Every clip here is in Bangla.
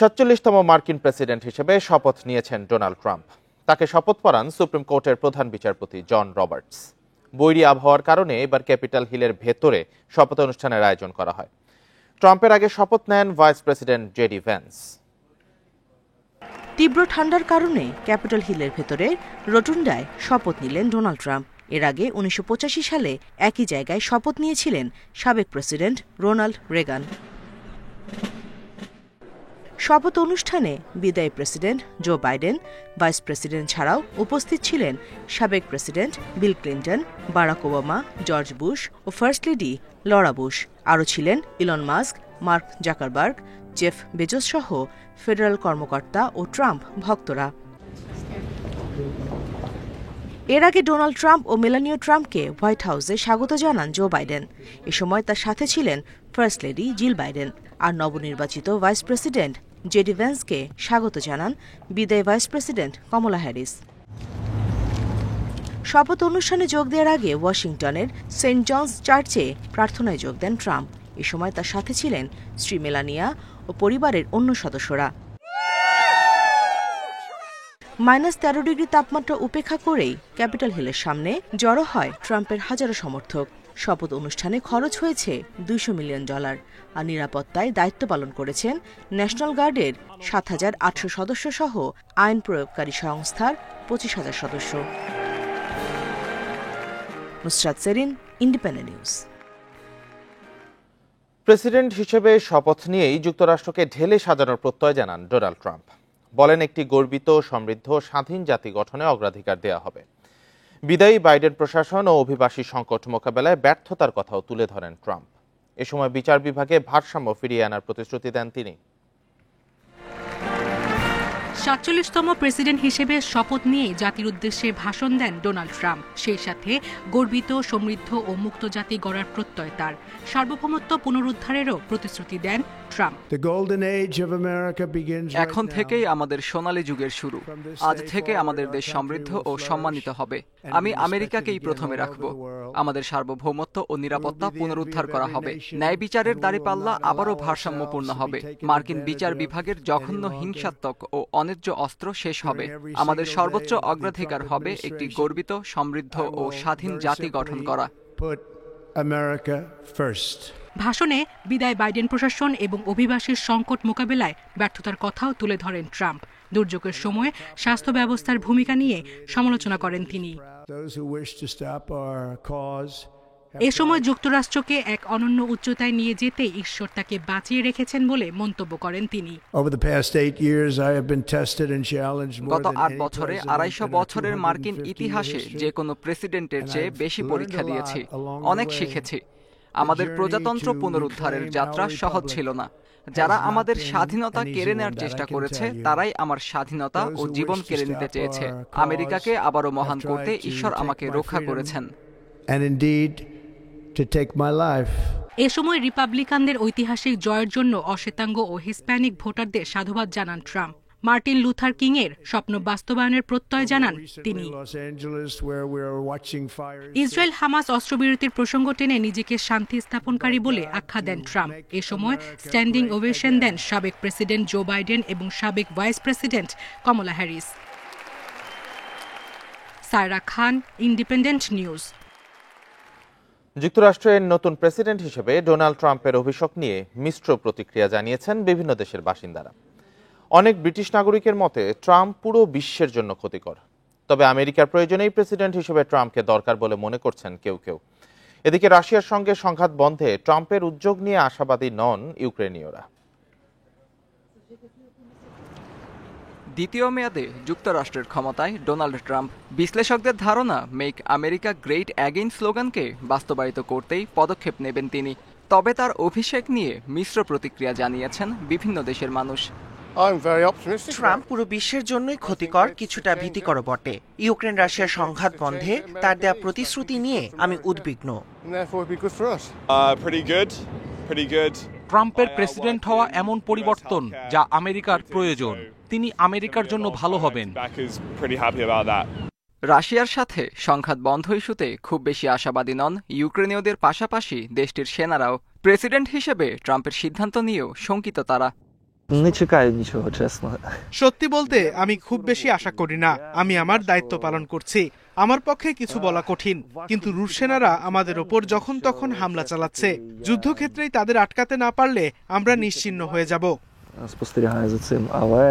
৪৭তম মার্কিন প্রেসিডেন্ট হিসেবে শপথ নিয়েছেন ডোনাল্ড ট্রাম্প। তাকে শপথ পড়ান সুপ্রিম কোর্টের প্রধান বিচারপতি জন রবার্টস। বৈরী আবহাওয়ার কারণে এবার ক্যাপিটাল হিলের ভেতরে শপথ অনুষ্ঠানের আয়োজন করা হয়। ট্রাম্পের আগে শপথ নেন ভাইস প্রেসিডেন্ট জেডি ভ্যান্স। তীব্র ঠান্ডার কারণে ক্যাপিটাল হিলের ভেতরে রোটুন্ডায় শপথ নিলেন ডোনাল্ড ট্রাম্প। এর আগে ১৯৮৫ সালে একই জায়গায় শপথ নিয়েছিলেন সাবেক প্রেসিডেন্ট রোনাল্ড রেগান। শপথ অনুষ্ঠানে বিদায়ী president Joe Biden, vice president ছাড়াও উপস্থিত ছিলেন সাবেক president Bill Clinton, Barack Obama, George Bush ও ফার্স্ট লেডি লরা বুশ। আরও ছিলেন Elon Musk, Mark Zuckerberg, Jeff Bezos সহ ফেডারেল কর্মকর্তা ও ট্রাম্প ভক্তরা। এর আগে ডোনাল্ড ট্রাম্প ও মেলানিয়া ট্রাম্পকে হোয়াইট হাউসে স্বাগত জানান জো বাইডেন। এ সময় তার সাথে ছিলেন ফার্স্ট লেডি জিল বাইডেন। আর নবনির্বাচিত ভাইস প্রেসিডেন্ট জেডি ভ্যান্সকে স্বাগত জানান বিদায়ী ভাইস প্রেসিডেন্ট কমলা হ্যারিস। শপথ অনুষ্ঠানে যোগ দেওয়ার আগে ওয়াশিংটনের সেন্ট জনস চার্চে প্রার্থনায় যোগ দেন ট্রাম্প। এ সময় তার সাথে ছিলেন স্ত্রী মেলানিয়া ও পরিবারের অন্য সদস্যরা। -13 ডিগ্রি তাপমাত্রা উপেক্ষা করেই ক্যাপিটাল হিলের সামনে জড়ো হয় ট্রাম্পের হাজারো সমর্থক। শপথ অনুষ্ঠানে খরচ হয়েছে $200 মিলিয়ন, আর নিরাপত্তায় দায়িত্ব পালন করেছেন ন্যাশনাল গার্ডের ৭,৮০০ সদস্য সহ আইন প্রয়োগকারী সংস্থার ২৫,০০০ সদস্য। Nusrat Serin, independent news. President হিসেবে শপথ নিয়েই যুক্তরাষ্ট্রকে ঢেলে সাজানোর প্রত্যয় জানান ডোনাল্ড ট্রাম্প। বলেন, একটি গর্বিত, সমৃদ্ধ, স্বাধীন জাতি গঠনে অগ্রাধিকার দেওয়া হবে। বিদায়ী বাইডেন প্রশাসন ও অভিবাসী সংকট মোকাবেলায় ব্যর্থতার কথাও তুলে ধরেন ট্রাম্প। এ সময় বিচার বিভাগে ভারসাম্য ফিরিয়ে আনার প্রতিশ্রুতি দেন তিনি। ৪৭তম প্রেসিডেন্ট হিসেবে শপথ নিয়ে জাতির উদ্দেশ্যে ভাষণ দেন ডোনাল্ড ট্রাম্প। সেই সাথে গর্বিত, সমৃদ্ধ ও মুক্ত জাতি গড়ার প্রত্যয় তার। সার্বভৌমত্ব পুনরুদ্ধারেরও প্রতিশ্রুতি দেন ট্রাম্প। এখন থেকেই আমাদের সোনালী যুগের শুরু। আজ থেকে আমাদের দেশ সমৃদ্ধ ও সম্মানিত হবে। আমি আমেরিকাকেই প্রথমে রাখব। আমাদের সার্বভৌমত্ব ও নিরাপত্তা পুনরুদ্ধার করা হবে। ন্যায় বিচারের দাঁড়িপাল্লা আবারও ভারসাম্যপূর্ণ হবে। মার্কিন বিচার বিভাগের জঘন্য, হিংসাত্মক ও অন্যায্য অস্ত্র শেষ হবে। আমাদের সর্বোচ্চ অগ্রাধিকার হবে একটি গর্বিত, সমৃদ্ধ ও স্বাধীন জাতি গঠন করা। ভাষণে বিদায় বাইডেন প্রশাসন এবং অভিবাসীর সংকট মোকাবেলায় ব্যর্থতার কথাও তুলে ধরেন ট্রাম্প। দুর্যোগের সময় স্বাস্থ্য ব্যবস্থার ভূমিকা নিয়ে সমালোচনা করেন তিনি। এ সময় যুক্তরাষ্ট্রকে এক অনন্য উচ্চতায় নিয়ে যেতে ঈশ্বর তাকে বাঁচিয়ে রেখেছেন বলে মন্তব্য করেন তিনি। গত ৮ বছরে ২৫০ বছরের মার্কিন ইতিহাসে যে কোনো প্রেসিডেন্টের চেয়ে বেশি পরীক্ষা দিয়েছি। অনেক শিখেছি। আমাদের প্রজাতন্ত্র পুনরুদ্ধারের যাত্রা সহজ ছিল না। যারা আমাদের স্বাধীনতা কেড়ে নেওয়ার চেষ্টা করেছে, তারাই আমার স্বাধীনতা ও জীবন কেড়ে নিতে চেয়েছে। আমেরিকাকে আবারও মহান করতে ঈশ্বর আমাকে রক্ষা করেছেন। এ সময় রিপাবলিকানদের ঐতিহাসিক জয়ের জন্য অশ্বেতাঙ্গ ও হিস্প্যানিক ভোটারদের সাধুবাদ জানান ট্রাম্প। মার্টিন লুথার কিং এর স্বপ্ন বাস্তবায়নের প্রত্যয় জানান তিনি। ইসরায়েল হামাস অস্ত্রবিরতির প্রসঙ্গ টেনে নিজেকে শান্তি স্থাপনকারী বলে আখ্যা দেন ট্রাম্প। এ সময় স্ট্যান্ডিং ওভেশন দেন সাবেক প্রেসিডেন্ট জো বাইডেন এবং সাবেক ভাইস প্রেসিডেন্ট কমলা হ্যারিস। সায়রা খান, ইন্ডিপেন্ডেন্ট নিউজ। যুক্তরাষ্ট্রের নতুন প্রেসিডেন্ট হিসেবে ডোনাল্ড ট্রাম্পের অভিষেক নিয়ে মিশ্র প্রতিক্রিয়া জানিয়েছেন বিভিন্ন দেশের বাসিন্দারা। অনেক ব্রিটিশ নাগরিকের মতে ট্রাম্প পুরো বিশ্বের জন্য ক্ষতিকর। তবে আমেরিকার প্রয়োজনেই প্রেসিডেন্ট হিসেবে ট্রাম্পকে দরকার বলে মনে করছেন কেউ কেউ। এদিকে রাশিয়ার সঙ্গে সংঘাত বন্ধে ট্রাম্পের উদ্যোগ নিয়ে আশাবাদী নন ইউক্রেনীয়রা। দ্বিতীয় মেয়াদে যুক্তরাষ্ট্রের ক্ষমতায় ডোনাল্ড ট্রাম্প। বিশ্লেষকদের ধারণা, মেক আমেরিকা গ্রেট অ্যাগেইন স্লোগানকে বাস্তবায়িত করতেই পদক্ষেপ নেবেন তিনি। তবে তার অভিষেক নিয়ে মিশ্র প্রতিক্রিয়া জানিয়েছেন বিভিন্ন দেশের মানুষ। ট্রাম্প পুরো বিশ্বের জন্যই ক্ষতিকর, কিছুটা ভীতিকর বটে। ইউক্রেন রাশিয়া সংঘাত বন্ধে তার দেয়া প্রতিশ্রুতি নিয়ে আমি উদ্বিগ্ন। ট্রাম্পের প্রেসিডেন্ট হওয়া এমন পরিবর্তন যা আমেরিকার প্রয়োজন। তিনি আমেরিকার জন্য ভালো হবেন। রাশিয়ার সাথে সংঘাত বন্ধ ইস্যুতে খুব বেশি আশাবাদী নন ইউক্রেনীয়দের পাশাপাশি দেশটির সেনারাও। প্রেসিডেন্ট হিসেবে ট্রাম্পের সিদ্ধান্ত নিয়েও শঙ্কিত তারা। Не чекаю ничего, честно. সত্যি বলতে আমি খুব বেশি আশা করি না। আমি আমার দায়িত্ব পালন করছি। আমার পক্ষে কিছু বলা কঠিন, কিন্তু রুশ সেনারা আমাদের ওপর যখন তখন হামলা চালাচ্ছে। যুদ্ধক্ষেত্রেই তাদের আটকাতে না পারলে আমরা নিশ্চিহ্ন হয়ে যাব। Спостерігаю за цим, але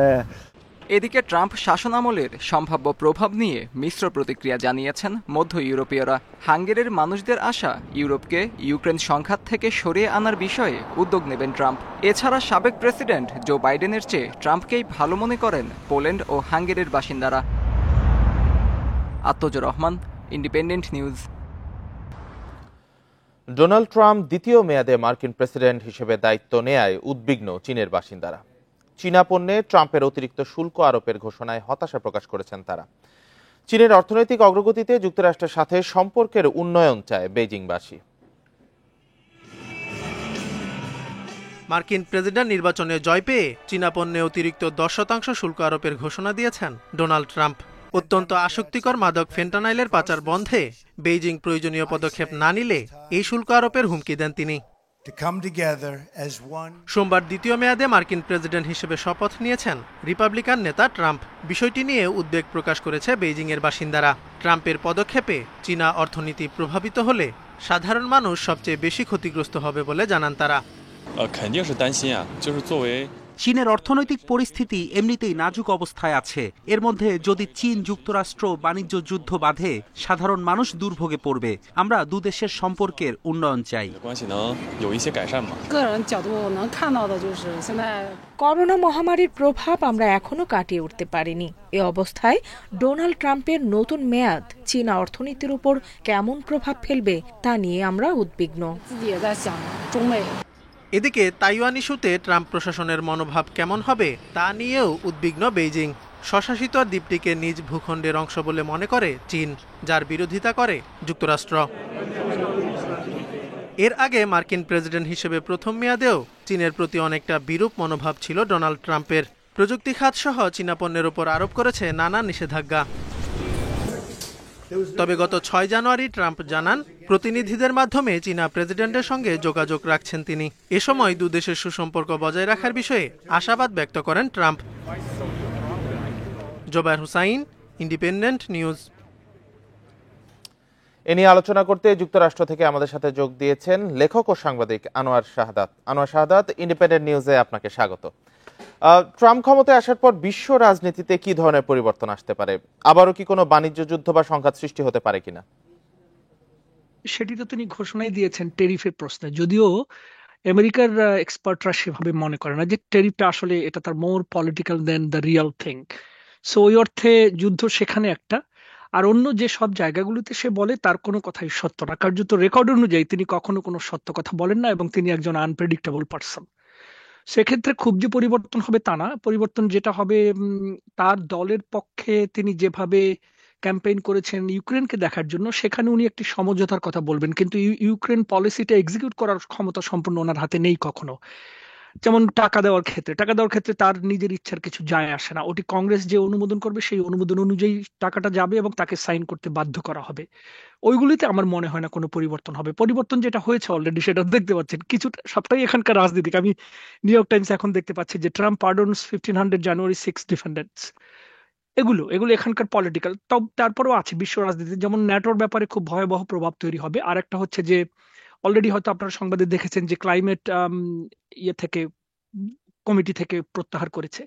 এদিকে ট্রাম্প শাসনামলের সম্ভাব্য প্রভাব নিয়ে মিশ্র প্রতিক্রিয়া জানিয়েছেন মধ্য ইউরোপীয়রা। হাঙ্গেরির মানুষদের আশা, ইউরোপকে ইউক্রেন সংঘাত থেকে সরিয়ে আনার বিষয়ে উদ্যোগ নেবেন ট্রাম্প। এছাড়া সাবেক প্রেসিডেন্ট জো বাইডেনের চেয়ে ট্রাম্পকেই ভালো মনে করেন পোল্যান্ড ও হাঙ্গেরির বাসিন্দারা। আত্মজুর Rahman, Independent News. Donald Trump দ্বিতীয় মেয়াদে মার্কিন প্রেসিডেন্ট হিসেবে দায়িত্ব নেয়ায় উদ্বিগ্ন চীনের বাসিন্দারা। চীনা পণ্যে ট্রাম্পের অতিরিক্ত শুল্ক আরোপের ঘোষণায় হতাশা প্রকাশ করেছেন তারা। চীনের অর্থনৈতিক অগ্রগতিতে যুক্তরাষ্ট্রের সাথে সম্পর্কের উন্নয়ন চায় বেইজিংবাসী। মার্কিন প্রেসিডেন্ট নির্বাচনে জয় পেয়ে চীনা পণ্যে অতিরিক্ত 10% শুল্ক আরোপের ঘোষণা দিয়েছেন ডোনাল্ড ট্রাম্প। অত্যন্ত আসক্তিকর মাদক ফেন্টানাইলের পাচার বন্ধে বেইজিং প্রয়োজনীয় পদক্ষেপ না নিলে এই শুল্ক আরোপের হুমকি দেন তিনি। সোমবার দ্বিতীয় মেয়াদে মার্কিন প্রেসিডেন্ট হিসেবে শপথ নিয়েছেন রিপাবলিকান নেতা ট্রাম্প। বিষয়টি নিয়ে উদ্বেগ প্রকাশ করেছে বেইজিংয়ের বাসিন্দারা। ট্রাম্পের পদক্ষেপে চীনা অর্থনীতি প্রভাবিত হলে সাধারণ মানুষ সবচেয়ে বেশি ক্ষতিগ্রস্ত হবে বলে জানান তারা। চীনের অর্থনৈতিক পরিস্থিতি এমনিতেই নাজুক অবস্থায় আছে। এর মধ্যে যদি চীন যুক্তরাষ্ট্র বাণিজ্য যুদ্ধ বাঁধে, সাধারণ মানুষ দুর্ভোগে পড়বে। আমরা দুদেশের সম্পর্কের উন্নয়ন চাই। করোনা মহামারীর প্রভাব আমরা এখনো কাটিয়ে উঠতে পারিনি। এ অবস্থায় ডোনাল্ড ট্রাম্পের নতুন মেয়াদ চীনা অর্থনীতির উপর কেমন প্রভাব ফেলবে তা নিয়ে আমরা উদ্বিগ্ন। এদিকে তাইওয়ান ইস্যুতে ট্রাম্প প্রশাসনের মনোভাব কেমন হবে তা নিয়েও উদ্বিগ্ন বেইজিং। স্বশাসিত দ্বীপটিকে নিজ ভূখণ্ডের অংশ বলে মনে করে চীন, যার বিরোধিতা করে যুক্তরাষ্ট্র। এর আগে মার্কিন প্রেসিডেন্ট হিসেবে প্রথম মেয়াদেও চীনের প্রতি অনেকটা বিরূপ মনোভাব ছিল ডোনাল্ড ট্রাম্পের। প্রযুক্তি খাত সহ চীনা পণ্যের উপর আরোপ করেছে নানা নিষেধাজ্ঞা। তবে গত 6 জানুয়ারি ট্রাম্প জানান প্রতিনিধিদের মাধ্যমে চীনা প্রেসিডেন্টের সঙ্গে যোগাযোগ রাখছেন তিনি। এ সময় দুদেশের সুসম্পর্ক বজায় রাখার বিষয়ে আশাবাদ ব্যক্ত করেন Trump. Zobayer Hossain, Independent News. এ নিয়ে আলোচনা করতে যুক্তরাষ্ট্র থেকে আমাদের সাথে যোগ দিয়েছেন লেখক ও সাংবাদিক আনোয়ার শাহাদাত। আনোয়ার শাহাদাত, ইন্ডিপেন্ডেন্ট নিউজে আপনাকে স্বাগত। ট্রাম্প ক্ষমতায় আসার পর বিশ্ব রাজনীতিতে কি ধরনের পরিবর্তন আসতে পারে? আবারও কি কোনো বাণিজ্য যুদ্ধ বা সংঘাত সৃষ্টি হতে পারে কিনা? সেটি তো তিনি ঘোষণাই দিয়েছেন টেরিফের প্রশ্নে, যদিও আমেরিকার এক্সপার্টরা সেভাবে মনে করে না যে টেরিফটা আসলে এটা তার more political then the real thing. So ওই অর্থে যুদ্ধ সেখানে একটা, আর অন্য যে সব জায়গাগুলোতে সে বলে তার কোনো কথাই সত্য না। কার্যত রেকর্ড অনুযায়ী তিনি কখনো কোনো সত্য কথা বলেন না এবং তিনি একজন আনপ্রেডিক্টেবল পারসন। সেক্ষেত্রে খুব যে পরিবর্তন হবে তা না। পরিবর্তন যেটা হবে, তার দলের পক্ষে তিনি যেভাবে ক্যাম্পেইন করেছেন ইউক্রেনকে দেখার জন্য, সেখানে উনি একটি সমঝোতার কথা বলবেন, কিন্তু ইউক্রেন পলিসিটা এক্সিকিউট করার ক্ষমতা সম্পূর্ণ ওনার হাতে নেই কখনো। যেমন টাকা দেওয়ার ক্ষেত্রে তার নিজের ইচ্ছার কিছু যায় আসে না। ওটি কংগ্রেস যে অনুমোদন করবে সেই অনুমোদন অনুযায়ী টাকাটা যাবে এবং তাকে সাইন করতে বাধ্য করা হবে। ওইগুলিতে আমার মনে হয় না কোনো পরিবর্তন হবে। পরিবর্তন যেটা হয়েছে অলরেডি সেটা দেখতে পাচ্ছেন, কিছুটা সবটাই এখানকার রাজনীতিক। আমি নিউ ইয়র্ক টাইমস এখন দেখতে পাচ্ছি যে ট্রাম্প পার্ডনস 1500 জানুয়ারি 6 ডিফেন্ডেন্টস। এগুলো এখানকার পলিটিক্যাল। তারপরেও আছে বিশ্ব রাজনীতি, যেমন ন্যাটোর ব্যাপারে খুব ভয়াবহ প্রভাব তৈরি হবে। আর একটা হচ্ছে যে অলরেডি হয়তো আপনারা সংবাদে দেখেছেন যে ক্লাইমেট কমিটি থেকে প্রত্যাহার করেছে।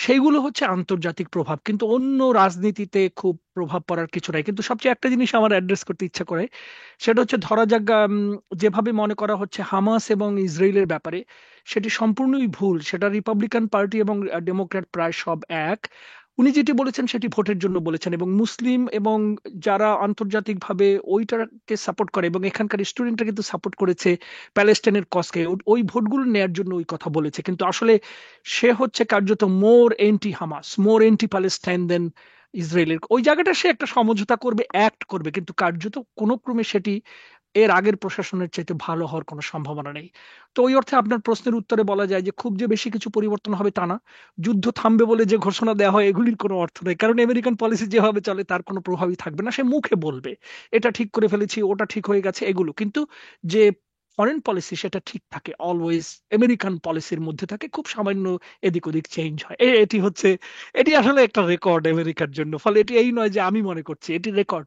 সেইগুলো হচ্ছে আন্তর্জাতিক প্রভাব, কিন্তু অন্য রাজনীতিতে খুব প্রভাব পড়ার কিছু নাই। কিন্তু সবচেয়ে একটা জিনিস আমার অ্যাড্রেস করতে ইচ্ছা করে, সেটা হচ্ছে ধরা যাক যেভাবে মনে করা হচ্ছে হামাস এবং ইসরায়েলের ব্যাপারে, সেটি সম্পূর্ণই ভুল। সেটা রিপাবলিকান পার্টি এবং ডেমোক্র্যাট প্রায় সব এক। উনি যেটি বলেছেন সেটি ভোটের জন্য বলেছেন, এবং মুসলিম এবং যারা আন্তর্জাতিকভাবে ওইটাকে সাপোর্ট করে এবং এখানকার স্টুডেন্টরা কিন্তু সাপোর্ট করেছে প্যালেস্টাইনের কজকে, ওই ভোটগুলো নেয়ার জন্য ওই কথা বলেছে। কিন্তু আসলে সে হচ্ছে কার্যত মোর এন্টি হামাস, মোর এন্টি প্যালেস্টাইন দেন ইসরায়েলের। ওই জায়গাটা সে একটা সমঝোতা করবে, অ্যাক্ট করবে, কিন্তু কার্যত কোনো ক্রমে সেটি এর আগের প্রশাসনের চাইতে ভালো হওয়ার কোনো সম্ভাবনা নেই। তো ওই অর্থে আপনার প্রশ্নের উত্তরে বলা যায় যে খুব যে বেশি কিছু পরিবর্তন হবে তা না। যুদ্ধ থামবে বলে যে ঘোষণা দেওয়া হয় এগুলির কোনো অর্থ নেই, কারণ আমেরিকান পলিসি যেভাবে চলে তার কোনো প্রভাবই থাকবে না। সে মুখে বলবে এটা ঠিক করে ফেলেছি, ওটা ঠিক হয়ে গেছে, এগুলো। কিন্তু যে ফরেন পলিসি সেটা ঠিক থাকে, অলওয়েজ আমেরিকান পলিসির মধ্যে থাকে, খুব সামান্য এদিক ওদিক চেঞ্জ হয়। এটি আসলে একটা রেকর্ড আমেরিকার জন্য। ফলে এটি এই নয় যে আমি মনে করছি, এটি রেকর্ড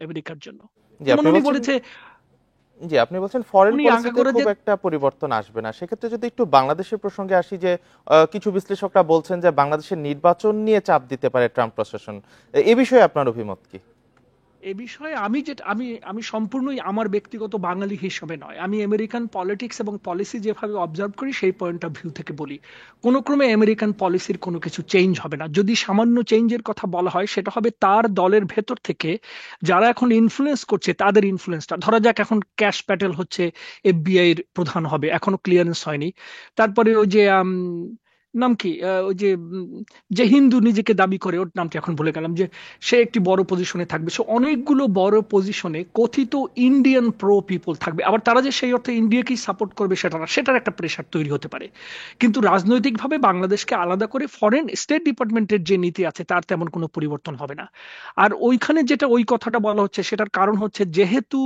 আমেরিকার জন্য। জি যেমন আপনি উনি বলছেন বলেছে, জি আপনি বলছেন ফরেন উনি আগে পলিসিতে করে খুব যে একটা পরিবর্তন আসবে না। সেক্ষেত্রে যদি একটু বাংলাদেশের প্রসঙ্গে আসি, যে কিছু বিশ্লেষকরা বলছেন যে বাংলাদেশের নির্বাচন নিয়ে চাপ দিতে পারে ট্রাম্প প্রশাসন, এ বিষয়ে আপনার অভিমত কি? এ বিষয়ে আমি সম্পূর্ণই আমার ব্যক্তিগত বাঙালি হিসেবে নয়, আমি আমেরিকান পলিটিক্স এবং পলিসি যেভাবে অবজার্ভ করি সেই পয়েন্ট অফ ভিউ থেকে বলি। কোনো ক্রমে আমেরিকান পলিসির কোনো কিছু চেঞ্জ হবে না। যদি সামান্য চেঞ্জের কথা বলা হয়, সেটা হবে তার দলের ভেতর থেকে যারা এখন ইনফ্লুয়েন্স করছে তাদের ইনফ্লুয়েন্সটা। ধরা যাক এখন ক্যাশ প্যাটেল হচ্ছে এফবিআই এর প্রধান হবে, এখনো ক্লিয়ারেন্স হয়নি। তারপরে ওই যে নাম কি, ওই যে হিন্দু নিজেকে দাবি করে, ওর নামটা এখন ভুলে গেলাম, যে সে একটি বড় পজিশনে থাকবে। সো অনেকগুলো বড় পজিশনে কথিত ইন্ডিয়ান প্রো পিপল থাকবে। আবার তারা যে সেই অর্থে ইন্ডিয়াকেই সাপোর্ট করবে সেটা না, সেটার একটা প্রেশার তৈরি হতে পারে। কিন্তু রাজনৈতিকভাবে বাংলাদেশকে আলাদা করে ফরেন স্টেট ডিপার্টমেন্টের যে নীতি আছে তার তেমন কোনো পরিবর্তন হবে না। আর ওইখানে যেটা ওই কথাটা বলা হচ্ছে, সেটার কারণ হচ্ছে যেহেতু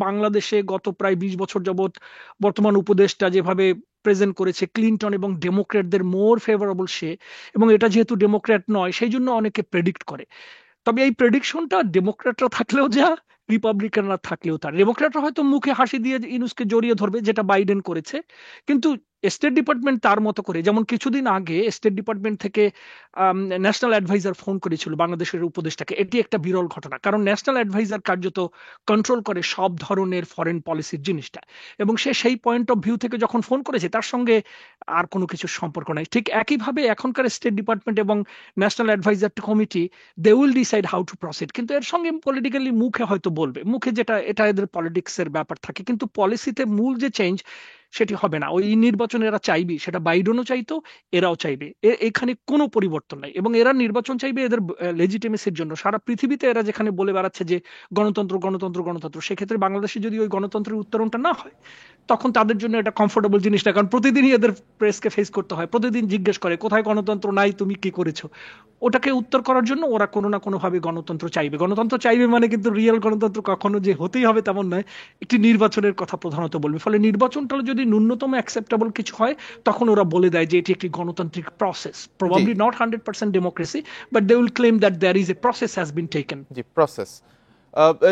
বাংলাদেশে গত প্রায় 20 বছর যাবৎ বর্তমান উপদেষ্টা যেভাবে প্রেজেন্ট করেছে ক্লিনটন এবং ডেমোক্র্যাটদের মোর ফেভারেবল সে, এবং এটা যেহেতু ডেমোক্র্যাট নয় সেই জন্য অনেকে প্রেডিক্ট করে। তবে এই প্রেডিকশনটা ডেমোক্র্যাটরা থাকলেও যা, রিপাবলিকানরা থাকলেও তার। ডেমোক্র্যাটরা হয়তো মুখে হাসি দিয়ে ইনুসকে জড়িয়ে ধরবে, যেটা বাইডেন করেছে, কিন্তু স্টেট ডিপার্টমেন্ট তার মতো করে, যেমন কিছুদিন আগে স্টেট ডিপার্টমেন্ট থেকে ন্যাশনাল অ্যাডভাইজার ফোন করেছিল বাংলাদেশের উপদেষ্টাকে। এটি একটা বিরল ঘটনা, কারণ ন্যাশনাল অ্যাডভাইজার কার্যত কন্ট্রোল করে সব ধরনের ফরেন পলিসির জিনিসটা, এবং সে সেই পয়েন্ট অফ ভিউ থেকে যখন ফোন করেছে তার সঙ্গে আর কোনো কিছুর সম্পর্ক নাই। ঠিক একইভাবে এখনকার স্টেট ডিপার্টমেন্ট এবং national advisor committee, they will decide how to proceed, কিন্তু এর সঙ্গে পলিটিক্যালি মুখে হয়তো বলবে, মুখে যেটা এটা এদের পলিটিক্সের ব্যাপার থাকে, কিন্তু পলিসিতে মূল যে চেঞ্জ সেটি হবে না। ওই নির্বাচন এরা চাইবে, সেটা বাইডেনও চাইতো, এরাও চাইবে, এখানে কোনো পরিবর্তন নাই। এবং এরা নির্বাচন চাইবে এদের লেজিটিমেসির জন্য। সারা পৃথিবীতে এরা যেখানে বলে বেড়াচ্ছে যে গণতন্ত্র গণতন্ত্র গণতন্ত্র, সেক্ষেত্রে বাংলাদেশে যদি ওই গণতন্ত্রের উত্তরণটা না হয়, তখন তাদের জন্য এটা কমফোর্টেবল জিনিস না, কারণ প্রতিদিনই এদের প্রেসকে ফেস করতে হয়, প্রতিদিন জিজ্ঞেস করে কোথায় গণতন্ত্র নাই, তুমি কি করেছো। ওটাকে উত্তর করার জন্য ওরা কোনো না কোনো ভাবে গণতন্ত্র চাইবে। গণতন্ত্র চাইবে মানে কিন্তু রিয়েল গণতন্ত্র কখনো যে হতেই হবে তেমন নয়, একটি নির্বাচনের কথা প্রধানত বলবে। ফলে নির্বাচনটা যদি ন্যূনতম অ্যাকসেপ্টেবল কিছু হয়, তখন ওরা বলে দেয় যে এটি একটি গণতান্ত্রিক process, probably not 100% democracy, but they will claim that there is a process has been taken. জি, প্রসেস।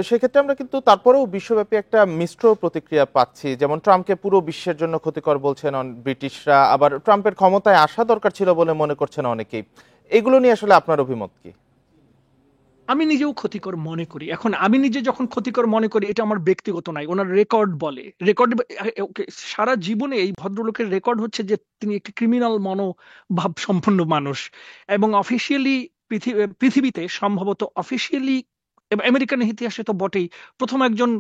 সেক্ষেত্রে আমরা কিন্তু তারপরেও বিশ্বব্যাপী একটা মিশ্র প্রতিক্রিয়া পাচ্ছি। যেমন ট্রাম্পকে পুরো বিশ্বের জন্য ক্ষতিকর বলছেন ব্রিটিশরা, আবার ট্রাম্পের ক্ষমতায় আসা দরকার ছিল বলে মনে করছেন অনেকেই। এগুলো নিয়ে আসলে আপনার অভিমত কি? আমি নিজেও ক্ষতিকর মনে করি। এখন আমি নিজে যখন ক্ষতিকর মনে করি, এটা আমার ব্যক্তিগত নাই, ওনার রেকর্ড বলে। রেকর্ড সারা জীবনে এই ভদ্রলোকের রেকর্ড হচ্ছে যে তিনি একটি ক্রিমিনাল মনোভাব সম্পন্ন মানুষ, এবং অফিসিয়ালি পৃথিবীতে সম্ভবত অফিসিয়ালি আমেরিকান ইতিহাসে তো বটেই প্রথম একজন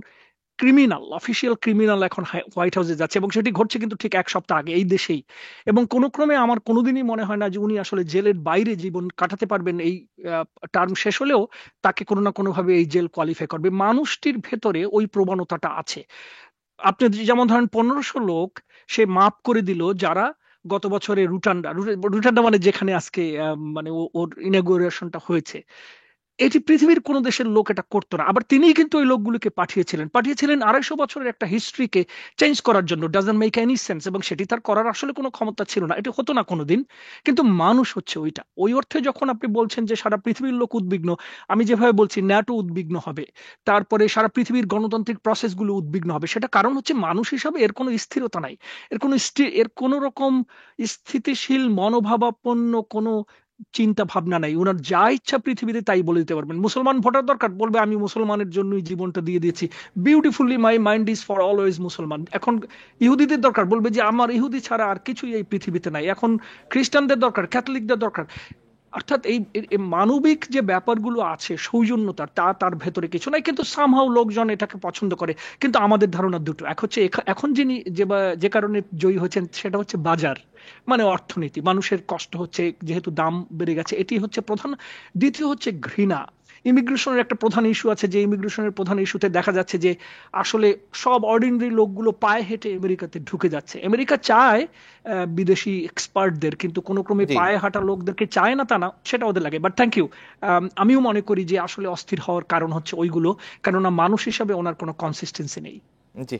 ক্রিমিনাল, অফিসিয়াল ক্রিমিনাল এখন হোয়াইট হাউসে যাচ্ছে, এবং সেটি ঘটছে কিন্তু ঠিক 1 সপ্তাহ আগে এই দেশেই। এবং কোনো ক্রমে আমার কোনোদিনই মনে হয় না যে উনি আসলে জেলের বাইরে জীবন কাটাতে পারবেন। এই টার্ম শেষ হলেও তাকে কোনো না কোনোভাবে এই জেল কোয়ালিফাই করবে। মানুষটির ভেতরে ওই প্রবণতাটা আছে। আপনি যেমন ধরেন 1500 লোক সে মাফ করে দিল, যারা গত বছরে রুটান্ডা মানে যেখানে আজকে মানে ওর ইনগুরেশনটা হয়েছে, এটি পৃথিবীর কোন দেশের লোক এটা করতো না। আবার তিনিই কিন্তু ওই লোকগুলোকে পাঠিয়েছিলেন 250 বছরের একটা হিস্ট্রিকে চেঞ্জ করার জন্য। ডাজন্ট মেক এনি সেন্স, এবং সেটি তার করার আসলে কোনো ক্ষমতা ছিল না, এটি হতো না কোনোদিন। কিন্তু মানুষ হচ্ছে ওইটা। ওই অর্থে যখন আপনি বলছেন যে সারা পৃথিবীর লোক উদ্বিগ্ন, আমি যেভাবে বলছি ন্যাটো উদ্বিগ্ন হবে, তারপরে সারা পৃথিবীর গণতান্ত্রিক প্রসেসগুলো উদ্বিগ্ন হবে, সেটা কারণ হচ্ছে মানুষ হিসাবে এর কোনো স্থিরতা নাই, এর কোনো রকম স্থিতিশীল মনোভাবাপন্ন কোনো চিন্তা ভাবনা নাই। ওনার যা ইচ্ছা পৃথিবীতে তাই বলে দিতে পারবেন। মুসলমান ভোটার দরকার, বলবে আমি মুসলমানের জন্যই জীবনটা দিয়ে দিয়েছি, beautifully my mind is for always মুসলমান। এখন ইহুদিদের দরকার, বলবে যে আমার ইহুদি ছাড়া আর কিছুই এই পৃথিবীতে নাই। এখন খ্রিস্টানদের দরকার, ক্যাথলিকদের দরকার। অর্থাৎ এই মানবিক যে ব্যাপারগুলো আছে, সৌজন্যতার, তার ভেতরে কিছু নাই, কিন্তু সামহাও লোকজন এটাকে পছন্দ করে। কিন্তু আমাদের ধারণা দুটো, এক হচ্ছে এখন যিনি যে কারণে জয়ী হয়েছেন সেটা হচ্ছে বাজার, মানে অর্থনীতি, মানুষের কষ্ট হচ্ছে যেহেতু দাম বেড়ে গেছে, এটি হচ্ছে প্রধান। দ্বিতীয় হচ্ছে ঘৃণা। ইমিগ্রেশনের একটা প্রধান ইস্যু আছে, যে ইমিগ্রেশনের প্রধান ইস্যুতে দেখা যাচ্ছে যে আসলে সব অর্ডিনারি লোকগুলো পায়ে হেঁটে আমেরিকাতে ঢুকে যাচ্ছে। আমেরিকা চায় বিদেশি এক্সপার্টদের, কিন্তু কোনো ক্রমে পায়ে হাঁটা লোকদেরকে চায় না, তা না, সেটা ওদের লাগে। বাট থ্যাংক ইউ, আমিও মনে করি যে আসলে অস্থির হওয়ার কারণ হচ্ছে ওইগুলো, কেননা মানুষ হিসাবে ওনার কোনো কনসিস্টেন্সি নেই। জি,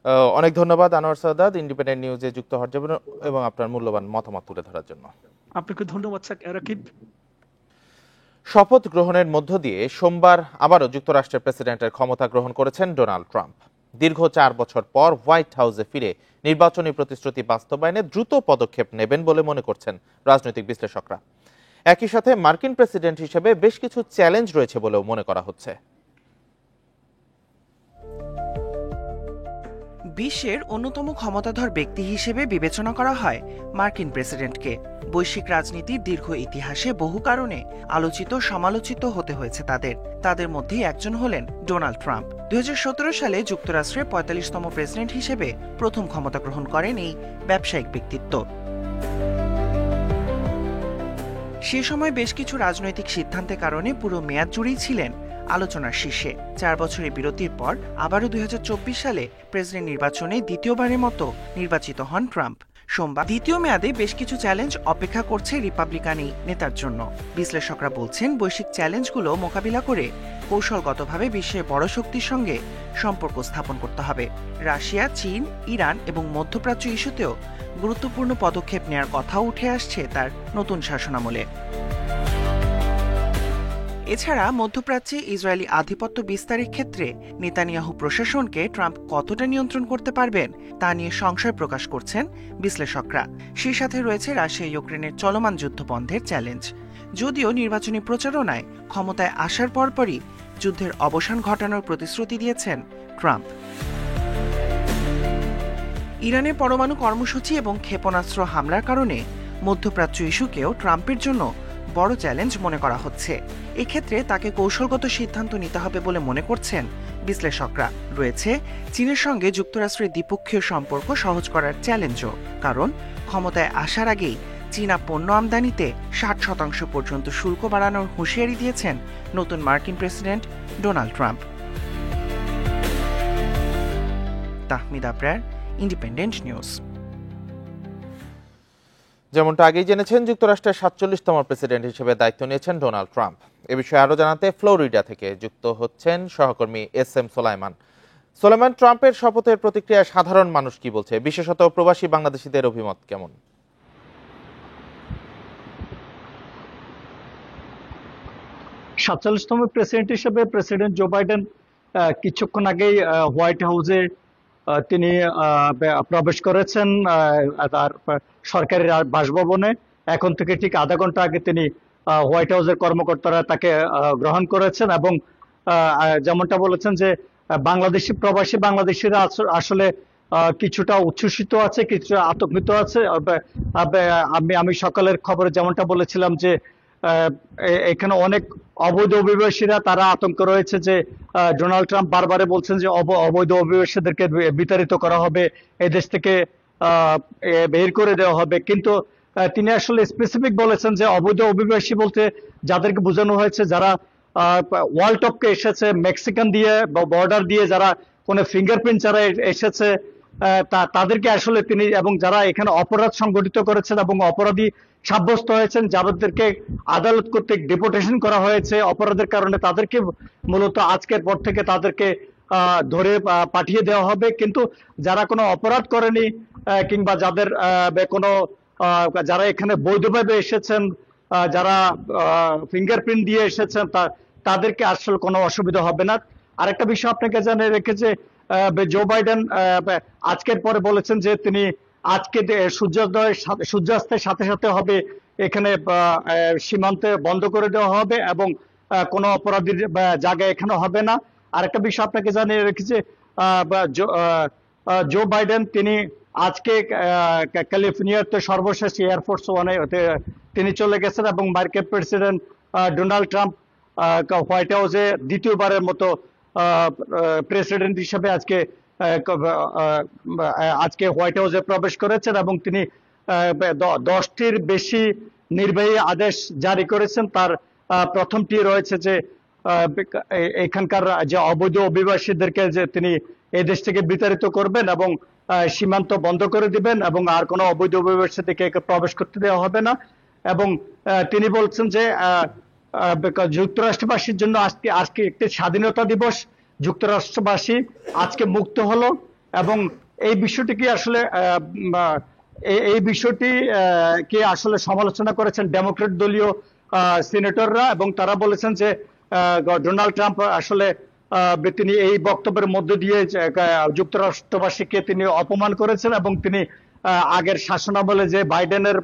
অনেক ধন্যবাদ আনোয়ার সাদাত ইন্ডিপেন্ডেন্ট নিউজে যুক্ত হওয়ার জন্য এবং আপনার মূল্যবান মতামত তুলে ধরার জন্য। আপনাকে ধন্যবাদ রাকিব। শপথ গ্রহণের মধ্য দিয়ে সোমবার আবারও যুক্তরাষ্ট্রের প্রেসিডেন্টের ক্ষমতা গ্রহণ করেছেন ডোনাল্ড ট্রাম্প। দীর্ঘ 4 বছর পর হোয়াইট হাউসে ফিরে নির্বাচনী প্রতিশ্রুতি বাস্তবায়নে দ্রুত পদক্ষেপ নেবেন বলে মনে করছেন রাজনৈতিক বিশ্লেষকরা। একই সাথে মার্কিন প্রেসিডেন্ট হিসেবে বেশ কিছু চ্যালেঞ্জ রয়েছে বলেও মনে করা হচ্ছে। বিশ্বের অন্যতম ক্ষমতাধর ব্যক্তি হিসেবে বিবেচনা করা হয় মার্কিন প্রেসিডেন্টকে। বৈশ্বিক রাজনীতির দীর্ঘ ইতিহাসে বহু কারণে আলোচিত সমালোচিত হতে হয়েছে তাদের মধ্যে একজন হলেন ডোনাল্ড ট্রাম্প। 2017 সালে যুক্তরাষ্ট্রের 45তম প্রেসিডেন্ট হিসেবে প্রথম ক্ষমতা গ্রহণ করেন এই ব্যবসায়িক ব্যক্তিত্ব। সে সময় বেশ কিছু রাজনৈতিক সিদ্ধান্তের কারণে পুরো মেয়াদ জুড়েই ছিলেন আলোচনার শীর্ষে। 4 বছরের বিরতির পর আবারও 2024 সালে প্রেসিডেন্ট নির্বাচনে দ্বিতীয়বারের মতো নির্বাচিত হন ট্রাম্প। সোমবার দ্বিতীয় মেয়াদে বেশ কিছু চ্যালেঞ্জ অপেক্ষা করছে রিপাবলিকান এই নেতার জন্য। বিশ্লেষকরা বলছেন বৈশ্বিক চ্যালেঞ্জগুলো মোকাবিলা করে কৌশলগতভাবে বিশ্বের বড় শক্তির সঙ্গে সম্পর্ক স্থাপন করতে হবে। রাশিয়া, চীন, ইরান এবং মধ্যপ্রাচ্য ইস্যুতেও গুরুত্বপূর্ণ পদক্ষেপ নেওয়ার কথাও উঠে আসছে তার নতুন শাসনামলে। এছাড়া মধ্যপ্রাচ্যে ইসরায়েলি আধিপত্য বিস্তারের ক্ষেত্রে নেতানিয়াহু প্রশাসনকে ট্রাম্প কতটা নিয়ন্ত্রণ করতে পারবেন তা নিয়ে সংশয় প্রকাশ করছেন বিশ্লেষকরা। সেই সাথে রয়েছে রাশিয়া ইউক্রেনের চলমান যুদ্ধ বন্ধের চ্যালেঞ্জ। যদিও নির্বাচনী প্রচারণায় ক্ষমতায় আসার পরপরই যুদ্ধের অবসান ঘটানোর প্রতিশ্রুতি দিয়েছেন ট্রাম্প। ইরানের পরমাণু কর্মসূচি এবং ক্ষেপণাস্ত্র হামলার কারণে মধ্যপ্রাচ্য ইস্যুকেও ট্রাম্পের জন্য বড় চ্যালেঞ্জ মনে করা হচ্ছে। এক্ষেত্রে তাকে কৌশলগত সিদ্ধান্ত নিতে হবে বলে মনে করছেন বিশ্লেষকরা। রয়েছে চীনের সঙ্গে যুক্তরাষ্ট্রের দ্বিপক্ষীয় সম্পর্ক সহজ করার চ্যালেঞ্জও, কারণ ক্ষমতায় আসার আগেই চীনা পণ্য আমদানিতে 60% পর্যন্ত শুল্ক বাড়ানোর হুঁশিয়ারি দিয়েছেন নতুন মার্কিন president Donald Trump. Tahmid Abrar, independent news. যেমনটা আগেই জেনেছেন, যুক্তরাষ্ট্রের 47তম প্রেসিডেন্ট হিসেবে দায়িত্ব নিয়েছেন ডোনাল্ড ট্রাম্প। এ বিষয়ে আরো জানাতে ফ্লোরিডা থেকে যুক্ত হচ্ছেন সহকর্মী এস.এম. সোলাইমান। সোলাইমান, ট্রাম্পের শপথের প্রতিক্রিয়া সাধারণ মানুষ কি বলছে, বিশেষত প্রবাসী বাংলাদেশিদের অভিমত কেমন? 47তম প্রেসিডেন্ট হিসেবে প্রেসিডেন্ট জো বাইডেন কিছুক্ষণ আগেই হোয়াইট হাউসে তিনি প্রবেশ করেছেন তার সরকারি বাসভবনে। এখন থেকে ঠিক আধা ঘন্টা আগে তিনি হোয়াইট হাউসের কর্মকর্তারা তাকে গ্রহণ করেছেন এবং যেমনটা বলেছেন যে প্রবাসী বাংলাদেশিরা আসলে কিছুটা উচ্ছ্বসিত আছে, কিছুটা আতঙ্কিত আছে। আমি সকালের খবরে যেমনটা বলেছিলাম যে এখানে অনেক অবৈধ অভিবাসীরা তারা আতঙ্ক রয়েছে যে ডোনাল্ড ট্রাম্প বারবারে বলছেন যে অবৈধ অভিবাসীদেরকে বিতাড়িত করা হবে, এদেশ থেকে বের করে দেওয়া হবে। কিন্তু তিনি আসলে স্পেসিফিক বলেছেন যে অবৈধ অভিবাসী বলতে যাদেরকে বোঝানো হয়েছে যারা ওয়ার্ল্ড টপকে এসেছে, মেক্সিকান দিয়ে বর্ডার দিয়ে যারা কোনো ফিঙ্গারপ্রিন্ট ছাড়া এসেছে তাদেরকে আসলে তিনি, এবং যারা এখানে অপরাধ সংগঠিত করেছেন এবং অপরাধী সাব্যস্ত হয়েছেন, যাদেরকে আদালত কর্তৃক ডিপোর্টেশন করা হয়েছে অপরাধের কারণে, তাদেরকে মূলত আজকের পর থেকে তাদেরকে ধরে পাঠিয়ে দেওয়া হবে। কিন্তু যারা কোনো অপরাধ করেনি কিংবা যাদের কোনো যারা এখানে বৈধভাবে এসেছেন, যারা ফিঙ্গারপ্রিন্ট দিয়ে এসেছেন, তাদেরকে আসলে কোনো অসুবিধা হবে না। আরেকটা বিষয় আপনাকে জানিয়ে রেখেছে জো বাইডেন আজকের পরে বলেছেন যে তিনি আজকে সূর্যাস্তের সাথে সাথে হবে এখানে সীমান্তে বন্ধ করে দেওয়া হবে এবং কোনো অপরাধীর জায়গা এখানে হবে না। আরেকটা বিষয় আপনাকে জানিয়ে রেখেছে জো বাইডেন তিনি আজকে ক্যালিফোর্নিয়াতে সর্বশেষ এয়ারফোর্স ওয়ানে তিনি চলে গেছেন এবং মার্কিন প্রেসিডেন্ট ডোনাল্ড ট্রাম্প হোয়াইট হাউসে দ্বিতীয়বারের মতো প্রেসিডেন্ট হিসেবে আজকে হোয়াইট হাউসে প্রবেশ করেছেন এবং তিনি 10টির বেশি নির্বাহী আদেশ জারি করেছেন। তার প্রথমটি রয়েছে যে এখানকার যে অবৈধ অভিবাসীদেরকে যে তিনি এই দেশ থেকে বিতাড়িত করবেন এবং সীমান্ত বন্ধ করে দিবেন এবং আর কোনো অবৈধ অভিবাসীদেরকে প্রবেশ করতে দেওয়া হবে না। এবং তিনি বলছেন যে যুক্তরাষ্ট্রবাসীর জন্য আজকে একটি স্বাধীনতা দিবস, যুক্তরাষ্ট্রবাসী আজকে মুক্ত হলো এবং এই বিষয়টি কি আসলে এই বিষয়টি কে আসলে সমালোচনা করেছেন ডেমোক্রেট দলীয় সিনেটররা, এবং তারা বলেছেন যে ডোনাল্ড ট্রাম্প আসলে তিনি এই বক্তব্যের মধ্যে দিয়ে যুক্তরাষ্ট্রবাসীকে তিনি অপমান করেছেন, এবং তিনি আগের শাসনামলে যে বাইডেনের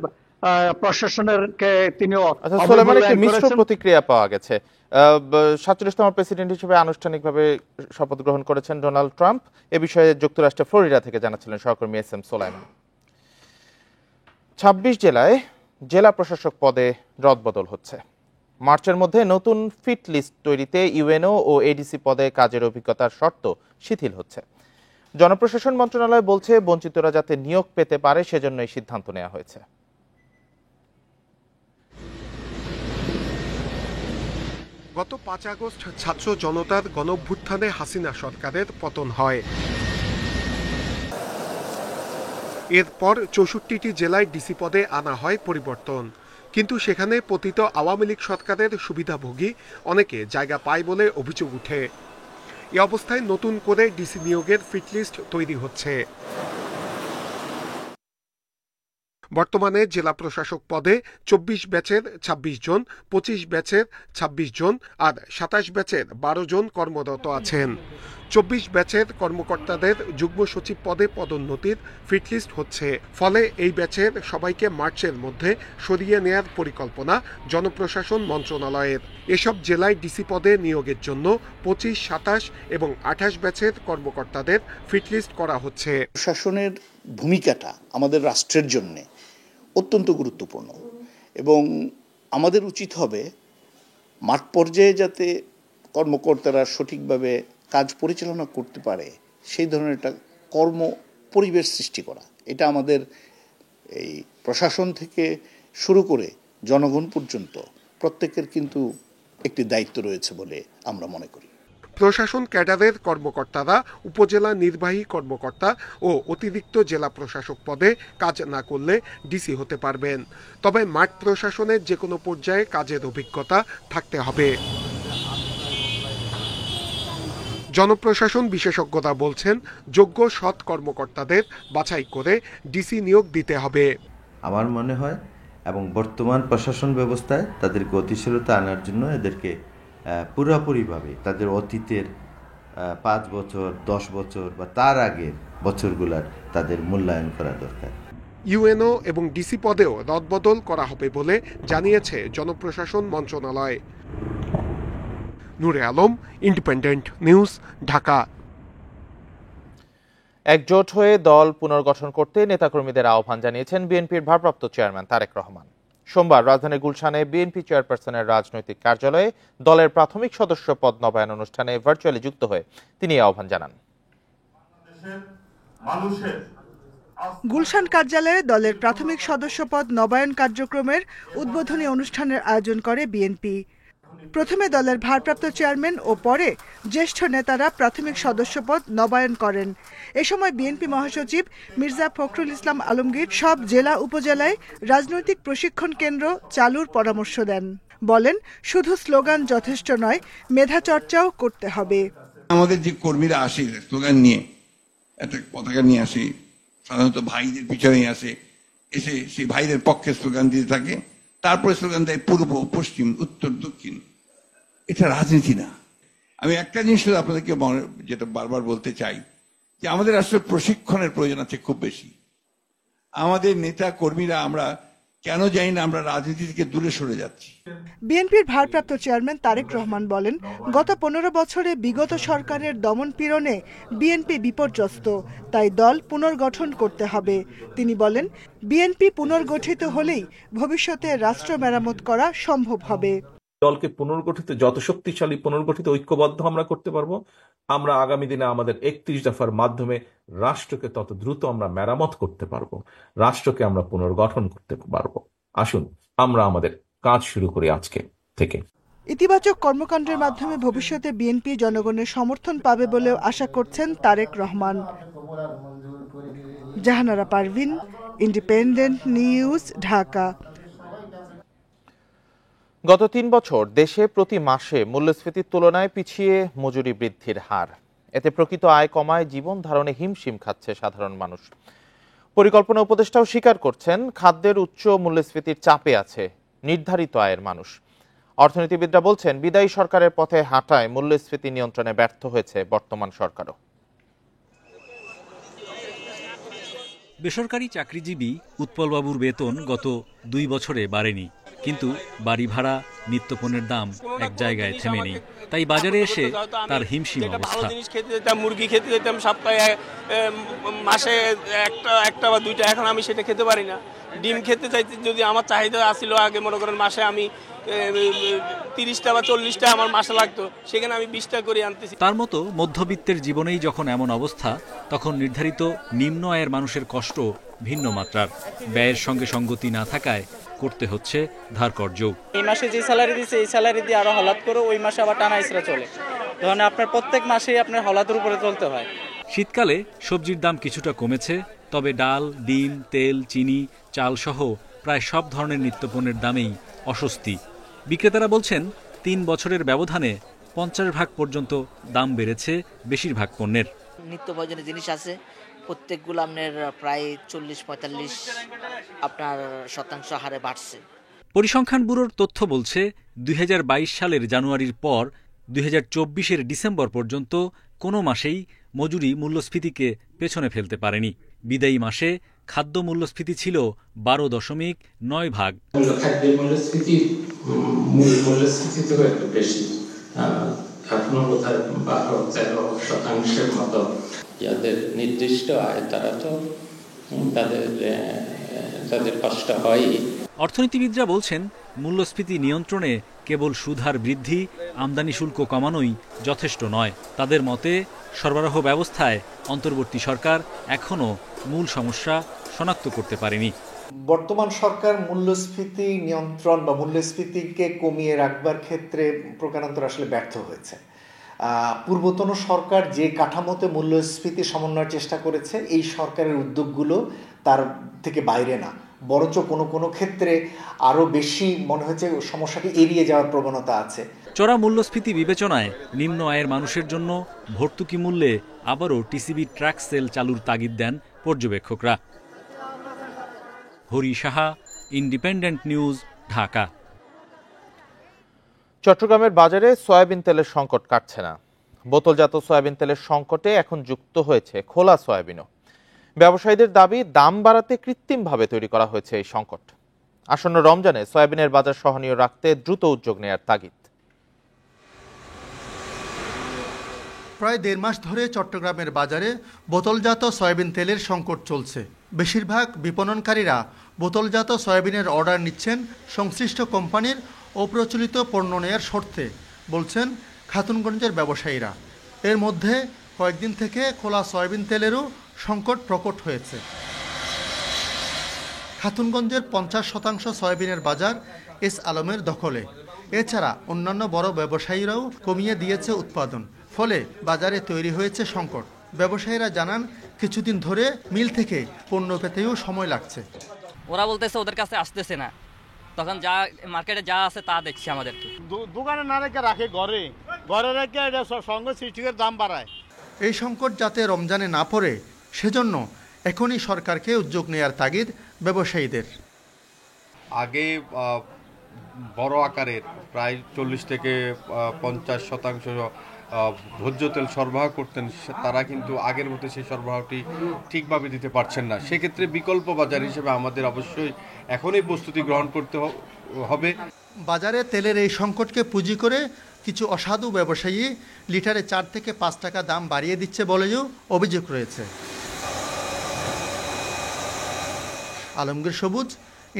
প্রশাসনের তিনি মিশ্র প্রতিক্রিয়া পাওয়া গেছে। 47তম প্রেসিডেন্ট হিসেবে আনুষ্ঠানিকভাবে শপথ গ্রহণ করেছেন ডোনাল্ড ট্রাম্প। এ বিষয়ে যুক্তরাষ্ট্রের ফ্লোরিডা থেকে জানাচ্ছিলেন সহকর্মী এস এম সোলাইমান। 26 জেলায় জেলা প্রশাসক পদে রদবদল হচ্ছে। মার্চের মধ্যে নতুন ফিট লিস্ট তৈরিতে ইউএনও ও এডিসি পদে কাজের অভিজ্ঞতার শর্ত শিথিল হচ্ছে। জনপ্রশাসন মন্ত্রণালয় বলছে বঞ্চিতরা যাতে নিয়োগ পেতে পারে সেজন্য এই সিদ্ধান্ত নেওয়া হয়েছে। গত 5 আগস্ট ছাত্র জনতার গণঅভ্যুত্থানে হাসিনা সরকারের পতন হয়। এরপর 64টি জেলায় ডিসি পদে আনা হয় পরিবর্তন, কিন্তু সেখানে পতিত আওয়ামী লীগ সরকারের সুবিধাভোগী অনেকে জায়গা পায় বলে অভিযোগ উঠে। এ অবস্থায় নতুন করে ডিসি নিয়োগের ফিটলিস্ট তৈরি হচ্ছে। বর্তমানে জেলা প্রশাসক পদে 24 ব্যাচের 26 জন, 25 ব্যাচের 26 জন আর 27 ব্যাচের 12 জন কর্মরত আছেন। 24 ব্যাচের কর্মকর্তাদের যুগ্ম সচিব পদে পদোন্নতির ফিটলিস্ট হচ্ছে। ফলে এই ব্যাচের সবাইকে মার্চের মধ্যে সরিয়ে নেয়ার পরিকল্পনা জনপ্রশাসন মন্ত্রণালয়ের। এসব জেলায় ডিসি পদে নিয়োগের জন্য 25, 27 এবং 28 ব্যাচের কর্মকর্তাদের ফিটলিস্ট করা হচ্ছে। প্রশাসনের ভূমিকাটা আমাদের রাষ্ট্রের জন্য অত্যন্ত গুরুত্বপূর্ণ, এবং আমাদের উচিত হবে মাঠ পর্যায়ে যাতে কর্মকর্তারা সঠিকভাবে কাজ পরিচালনা করতে পারে সেই ধরনের একটা কর্ম পরিবেশ সৃষ্টি করা। এটা আমাদের এই প্রশাসন থেকে শুরু করে জনগণ পর্যন্ত প্রত্যেকের কিন্তু একটি দায়িত্ব রয়েছে বলে আমরা মনে করি। প্রশাসন ক্যাডারের কর্মকর্তারা উপজেলা নির্বাহী কর্মকর্তা ও অতিরিক্ত জেলা প্রশাসক পদে কাজ না করলে ডিসি হতে পারবেন। তবে মাঠ প্রশাসনের যে কোনো পর্যায়ে কাজের অভিজ্ঞতা থাকতে হবে। জনপ্রশাসন বিশেষজ্ঞরা বলছেন যোগ্য সৎ কর্মকর্তাদের বাছাই করে ডিসি নিয়োগ দিতে হবে। আমার মনে হয় এবং বর্তমান প্রশাসন ব্যবস্থায় তাদের গতিশীলতা আনার জন্য এদেরকে পুরোপুরিভাবে তাদের অতীতের 5 বছর 10 বছর বা তার আগের বছরগুলোর তাদের মূল্যায়ন করা দরকার। ইউএনও এবং ডিসি পদেও রদবদল করা হবে বলে জানিয়েছে জনপ্রশাসন মন্ত্রণালয়। নূরে আলম, ইন্ডিপেন্ডেন্ট নিউজ, ঢাকা। একজোট হয়ে দল পুনর্গঠন করতে নেতাকর্মীদের আহ্বান জানিয়েছেন বিএনপির ভারপ্রাপ্ত চেয়ারম্যান তারেক রহমান। সোমবার রাজধানীর গুলশানে বিএনপি চেয়ারপারসনের রাজনৈতিক কার্যালয়ে দলের প্রাথমিক সদস্য পদ নবায়ন অনুষ্ঠানে ভার্চুয়ালি যুক্ত হয়ে তিনি এই আহ্বান জানান। গুলশান কার্যালয়ে দলের প্রাথমিক সদস্য পদ নবায়ন কার্যক্রমের উদ্বোধনী অনুষ্ঠানের আয়োজন করে বিএনপি। প্রথমে দলের ভারপ্রাপ্ত চেয়ারম্যান ও পরে জ্যেষ্ঠ নেতারা প্রাথমিক সদস্যপদ নবায়ন করেন। এ সময় বিএনপি মহাসচিব মির্জা ফখরুল ইসলাম আলমগীর সব জেলা উপজেলায় রাজনৈতিক প্রশিক্ষণ কেন্দ্র চালুর পরামর্শ দেন। বলেন, শুধু স্লোগান যথেষ্ট নয়, মেধা চর্চাও করতে হবে। আমাদের যে কর্মীরা আসে স্লোগান নিয়ে, একটা পতাকা নিয়ে আসে, সাধারণত ভাইদের পিছনে আসে, এসে সেই ভাইদের পক্ষে স্লোগান দিতে থাকে, তারপরে স্লোগান দেয় পূর্ব, পশ্চিম, উত্তর, দক্ষিণ। এটা রাজনীতি না। আমি একটা জিনিস আপনাদেরকে যেটা বারবার বলতে চাই, যে আমাদের আসলে প্রশিক্ষণের প্রয়োজন আছে খুব বেশি। আমাদের নেতা কর্মীরা আমরা কেন জানি না আমরা রাজনীতি থেকে দূরে সরে যাচ্ছি। বিএনপির ভারপ্রাপ্ত চেয়ারম্যান তারেক রহমান বলেন, গত 15 বছরে বিগত সরকারের দমন পীড়নে বিএনপি বিপর্যস্ত, তাই দল পুনর্গঠন করতে হবে। তিনি বলেন, বিএনপি পুনর্গঠিত হলেই ভবিষ্যতে রাষ্ট্র মেরামত করা সম্ভব হবে। দলকে পুনর্গঠিত, যত শক্তিশালী পুনর্গঠিত ঐক্যবদ্ধ আমরা করতে পারবো, আমরা আগামী দিনে আমাদের 31 দফার মাধ্যমে রাষ্ট্রকে তত দ্রুত আমরা মেরামত করতে পারবো, রাষ্ট্রকে আমরা পুনর্গঠন করতে পারবো। আসুন আমরা আমাদের কাজ শুরু করি আজকে থেকে। ইতিবাচক কর্মকাণ্ডের মাধ্যমে ভবিষ্যতে বিএনপি জনগণের সমর্থন পাবে বলেও আশা করছেন তারেক রহমান। Jahanara Parvin, Independent News, Dhaka. গত 3 বছর দেশে প্রতি মাসে মূল্যস্ফীতির তুলনায় পিছিয়ে মজুরি বৃদ্ধির হার। এতে প্রকৃত আয় কমায় জীবন ধারণে হিমশিম খাচ্ছে সাধারণ মানুষ। পরিকল্পনা উপদেষ্টাও স্বীকার করছেন, খাদ্যের উচ্চ মূল্যস্ফীতির চাপে আছে নির্ধারিত আয়ের মানুষ। অর্থনীতিবিদরা বলছেন, বিদায়ী সরকারের পথে হাঁটায় মূল্যস্ফীতি নিয়ন্ত্রণে ব্যর্থ হয়েছে বর্তমান সরকারও। বেসরকারি চাকরিজীবী উৎপলবাবুর বেতন গত 2 বছরে বাড়েনি, কিন্তু বাড়ি ভাড়া, নিত্যপণ্যের দাম এক জায়গায় থেমে নেই। তাই বাজারে এসে তার হিমশিম অবস্থা। খেতে যেতাম, মুরগি খেতে যেতাম সপ্তাহে, মাসে একটা বা দুইটা, এখন আমি সেটা খেতে পারি না। ডিম খেতে চাইতে যদি আমার চাহিদা আসছিল আগে, মনে করেন মাসে আমি 30টা বা 40টা আমার মাসে লাগতো, সেখানে আমি 20টা করে আনতেছি। তার মতো মধ্যবিত্তের জীবনেই যখন এমন অবস্থা, তখন নির্ধারিত নিম্ন আয়ের মানুষের কষ্ট ভিন্ন মাত্রার। ব্যয়ের সঙ্গে সঙ্গতি না থাকায় করতে হচ্ছে ধার কর্জ। এই মাসে যে স্যালারি দিচ্ছে, এই স্যালারি দিয়ে আরো হলাদ করে ওই মাসে আবার টানা ইসরা চলে, ধরেন আপনার প্রত্যেক মাসেই আপনার হলাদের উপরে চলতে হয়। শীতকালে সবজির দাম কিছুটা কমেছে, তবে ডাল, ডিম, তেল, চিনি, চাল সহ প্রায় সব ধরনের নিত্যপণ্যের দামেই অস্বস্তি। বিক্রেতারা বলছেন, 3 বছরের ব্যবধানে 50% পর্যন্ত দাম বেড়েছে বেশিরভাগ পণ্যের। নিত্য প্রয়োজনীয় জিনিস আছে, প্রত্যেকগুলো আপনার প্রায় 40-45 আপনার শতাংশ হারে বাড়ছে। পরিসংখ্যান ব্যুরোর তথ্য বলছে, 2022 সালের জানুয়ারির পর 2024-এর ডিসেম্বর পর্যন্ত কোনো মাসেই মজুরি মূল্যস্ফীতিকে পেছনে ফেলতে পারেনি। বিদায়ী মাসে খাদ্য মূল্যস্ফীতি ছিল 12.9%। খাদ্যের মূল্যস্ফীতি তো একটু বেশি, এখনো বোধহয় 12-13% মতো। যাদের নির্দিষ্ট আয় তারা তো তাদের কষ্ট হয়ই। অর্থনীতিবিদরা বলছেন, মূল্যস্ফীতি নিয়ন্ত্রণে কেবল সুদহার বৃদ্ধি, আমদানি শুল্ক কমানোই যথেষ্ট নয়। তাদের মতে, সরবরাহ ব্যবস্থায় অন্তর্বর্তী সরকার এখনও মূল সমস্যা শনাক্ত করতে পারেনি। বর্তমান সরকার মূল্যস্ফীতি নিয়ন্ত্রণ বা মূল্যস্ফীতিকে কমিয়ে রাখবার ক্ষেত্রে প্রকারান্তর আসলে ব্যর্থ হয়েছে। পূর্বতন সরকার যে কাঠামোতে মূল্যস্ফীতি সমন্বয়ের চেষ্টা করেছে, এই সরকারের উদ্যোগগুলো তার থেকে বাইরে না, বরঞ্চ কোনো কোনো ক্ষেত্রে আরও বেশি মনে হচ্ছে সমস্যাকে এড়িয়ে যাওয়ার প্রবণতা আছে। চড়া মূল্যস্ফীতি বিবেচনায় নিম্ন আয়ের মানুষের জন্য ভর্তুকি মূল্যে আবারও টিসিবি ট্রাক সেল চালুর তাগিদ দেন পর্যবেক্ষকরা। Hari Saha, Independent News, Dhaka. চট্টগ্রামের বাজারে সয়াবিন তেলের সংকট কাটছে না। বোতলজাত সয়াবিন তেলের সংকটে এখন যুক্ত হয়েছে খোলা সয়াবিনও। ব্যবসায়ীদের দাবি, দাম বাড়াতে কৃত্রিমভাবে তৈরি করা হয়েছে এই সংকট। আসন্ন রমজানে সয়াবিনের বাজার সহনীয় রাখতে দ্রুত উদ্যোগ নেয়ার তাগিদ। প্রায় 1.5 মাস ধরে চট্টগ্রামের বাজারে বোতলজাত সয়াবিন তেলের সংকট চলছে। বেশিরভাগ বিপণনকারীরা বোতলজাত সয়াবিনের অর্ডার নিচ্ছেন সংশ্লিষ্ট কোম্পানির অপ্রচলিত পণ্য নেয়ার শর্তে, বলছেন খাতুনগঞ্জের ব্যবসায়ীরা। এর মধ্যে কয়েকদিন থেকে খোলা সয়াবিন তেলেরও সংকট প্রকট হয়েছে। খাতুনগঞ্জের 50% সয়াবিনের বাজার এস আলমের দখলে। এছাড়া অন্যান্য বড় ব্যবসায়ীরাও কমিয়ে দিয়েছে উৎপাদন, ফলে বাজারে তৈরি হয়েছে সংকট। ব্যবসায়ীরা জানান, কিছুদিন ধরে মিল থেকে পণ্য পেতেও সময় লাগছে। ওরা বলতেছে ওদের কাছে আসতেছে না, তখন যা মার্কেটে যা আছে তা দেখছি আমাদেরকে। দোকানে না রেখে রাখে, ঘরে রেখে এটা সঙ্গে সৃষ্টির দাম বাড়ায়। এই সংকট যাতে রমজানে না পড়ে, সেজন্য এখনই সরকারকে উদ্যোগ নেয়ার তাগিদ ব্যবসায়ীদের। আগে বড় আকারের প্রায় 40 থেকে 50% ভোজ্য তেল সরবরাহ করতেন, তারা কিন্তু আগের মতো সেই সরবরাহটি ঠিকভাবে দিতে পারছেন না। সেক্ষেত্রে বিকল্প বাজার হিসেবে আমাদের অবশ্যই এখনই প্রস্তুতি গ্রহণ করতে হবে। বাজারে তেলের এই সংকটকে পুঁজি করে কিছু অসাধু ব্যবসায়ী লিটারে 4 থেকে 5 টাকা দাম বাড়িয়ে দিচ্ছে বলেও অভিযোগ রয়েছে। আলমগীর সবুজ,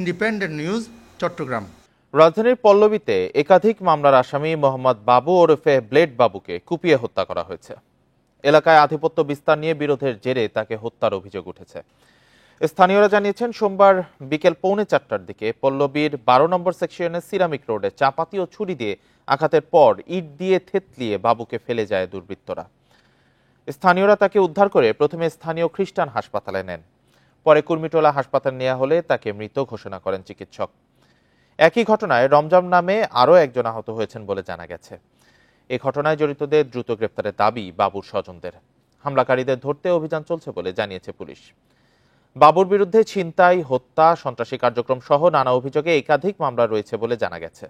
ইন্ডিপেন্ডেন্ট নিউজ, চট্টগ্রাম। রাজধানীর পল্লবীতে একাধিক মামলার আসামি মোহাম্মদ বাবু ওরফে ব্লেড বাবুকে কুপিয়ে হত্যা করা হয়েছে। এলাকায় আধিপত্য বিস্তার নিয়ে বিরোধের জেরে তাকে হত্যার অভিযোগ উঠেছে। স্থানীয়রা জানিয়েছেন, সোমবার বিকেল 3:45টার দিকে পল্লবীর 12 নম্বর সেকশনের সিরামিক রোডে চাপাতি ও ছুরি দিয়ে আঘাতের পর ইট দিয়ে থেতলিয়ে বাবুকে ফেলে যায় দুর্বৃত্তরা। স্থানীয়রা তাকে উদ্ধার করে প্রথমে স্থানীয় খ্রিস্টান হাসপাতালে নেন, পরে কুর্মিটোলা হাসপাতালে নেওয়া হলে তাকে মৃত ঘোষণা করেন চিকিৎসক। একই ঘটনায় রমজান নামে আরও একজন আহত হয়েছেন বলে জানা গেছে। এ ঘটনায় জড়িতদের দ্রুত গ্রেপ্তারের দাবি বাবুর স্বজনদের। হামলাকারীদের ধরতে অভিযান চলছে বলে জানিয়েছে পুলিশ। বাবুর বিরুদ্ধে ছিনতাই, হত্যা, সন্ত্রাসী কার্যক্রম সহ নানা অভিযোগে একাধিক মামলা রয়েছে বলে জানা গেছে।